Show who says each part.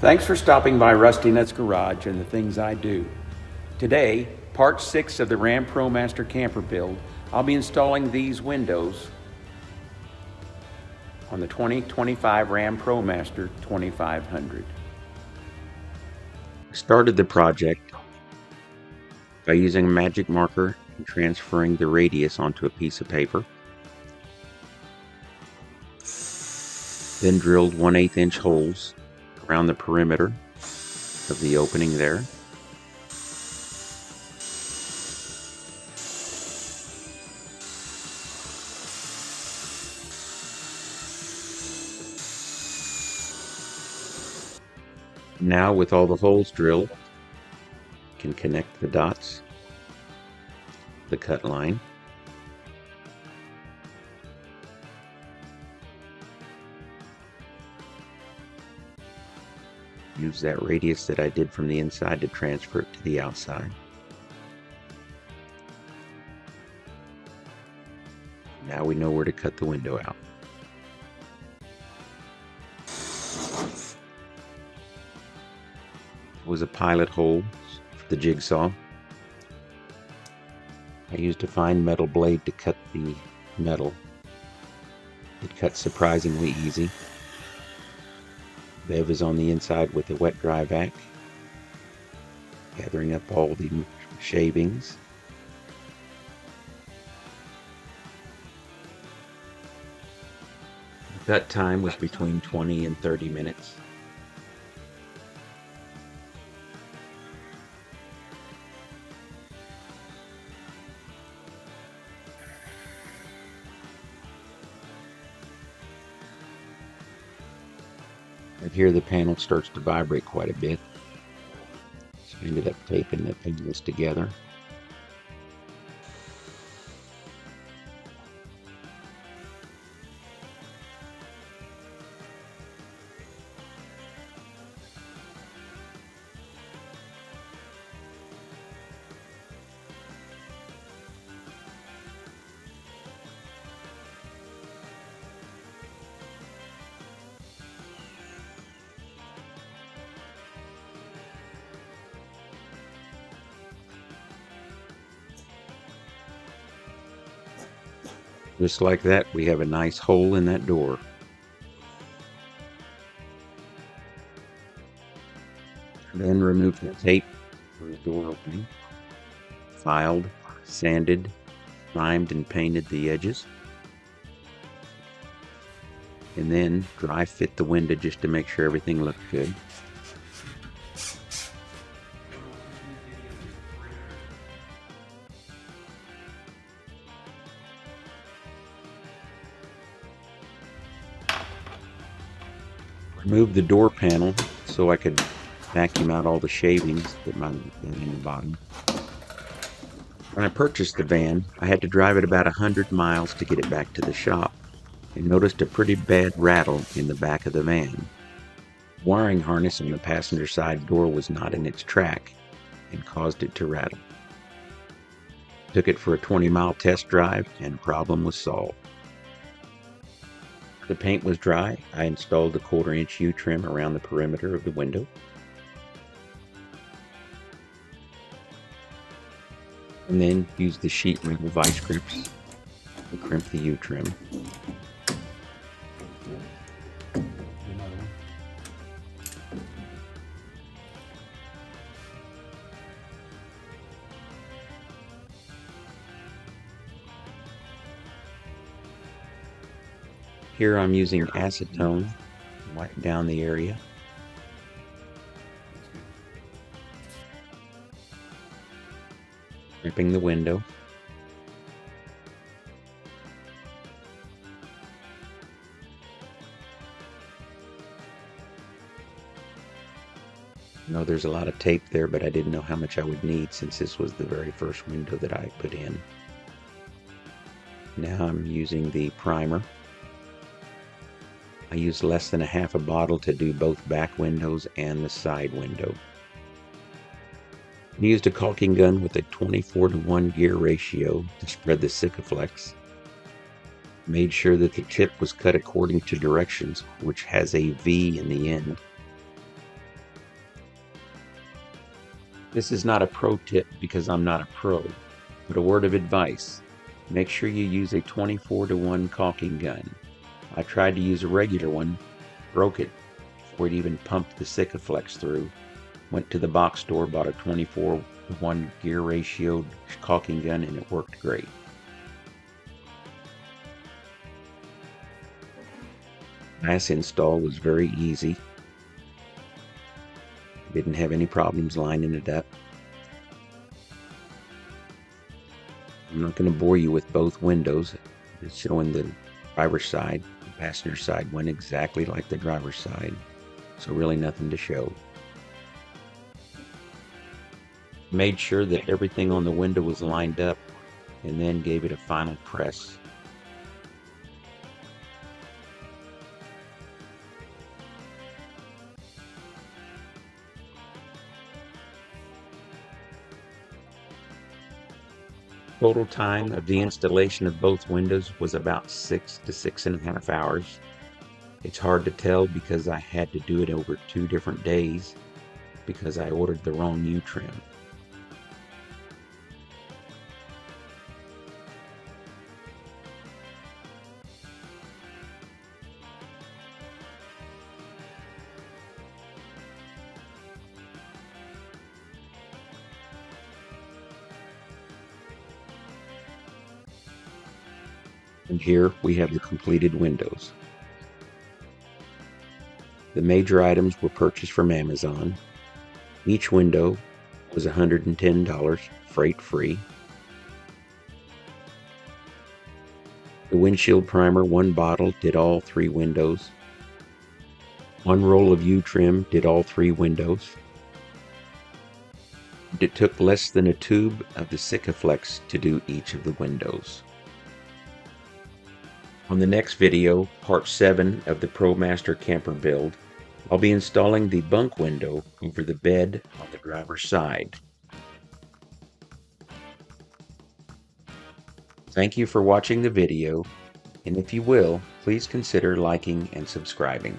Speaker 1: Thanks for stopping by Rusty Nuts Garage and the Things I Do. Today, part 6 of the Ram Promaster camper build, I'll be installing these windows on the 2025 Ram Promaster 2500. I started the project by using a magic marker and transferring the radius onto a piece of paper. Then drilled 1/8 inch holes around the perimeter of the opening there. Now with all the holes drilled, you can connect the dots, the cut line. Use that radius that I did from the inside to transfer it to the outside. Now we know where to cut the window out. It was a pilot hole for the jigsaw. I used a fine metal blade to cut the metal. It cuts surprisingly easy. Bev is on the inside with a wet dry vac, gathering up all the shavings. That time was between 20 and 30 minutes. And here the panel starts to vibrate quite a bit. So I ended up taping the panels together. Just like that, we have a nice hole in that door. Then remove the tape from the door opening. Filed, sanded, primed, and painted the edges. And then dry fit the window just to make sure everything looks good. Remove the door panel so I could vacuum out all the shavings that might have been in the bottom. When I purchased the van, I had to drive it about 100 miles to get it back to the shop, and noticed a pretty bad rattle in the back of the van. Wiring harness on the passenger side door was not in its track and caused it to rattle. Took it for a 20-mile test drive and the problem was solved. The paint was dry. I installed the 1/4 inch U-trim around the perimeter of the window. And then used the sheet metal vice grips to crimp the U-trim. Here I'm using acetone to wipe down the area. Crimping the window. I know there's a lot of tape there, but I didn't know how much I would need since this was the very first window that I put in. Now I'm using the primer. I used less than a half a bottle to do both back windows and the side window. I used a caulking gun with a 24:1 gear ratio to spread the Sikaflex. Made sure that the tip was cut according to directions, which has a V in the end. This is not a pro tip because I'm not a pro, but a word of advice. Make sure you use a 24-to-1 caulking gun. I tried to use a regular one, broke it before it even pumped the Sikaflex through. Went to the box store, bought a 24-to-1 gear ratio caulking gun, and it worked great. Glass install was very easy. Didn't have any problems lining it up. I'm not going to bore you with both windows. It's showing the driver's side. The passenger side went exactly like the driver's side, so really nothing to show. Made sure that everything on the window was lined up and then gave it a final press. Total time of the installation of both windows was about 6 to 6.5 hours. It's hard to tell because I had to do it over 2 different days because I ordered the wrong U-trim. And here we have the completed windows. The major items were purchased from Amazon. Each window was $110, freight free. The windshield primer, 1 bottle, did all 3 windows. 1 roll of U-trim did all 3 windows. It took less than a tube of the Sikaflex to do each of the windows. On the next video, part 7 of the Promaster camper build, I'll be installing the bunk window over the bed on the driver's side. Thank you for watching the video, and if you will, please consider liking and subscribing.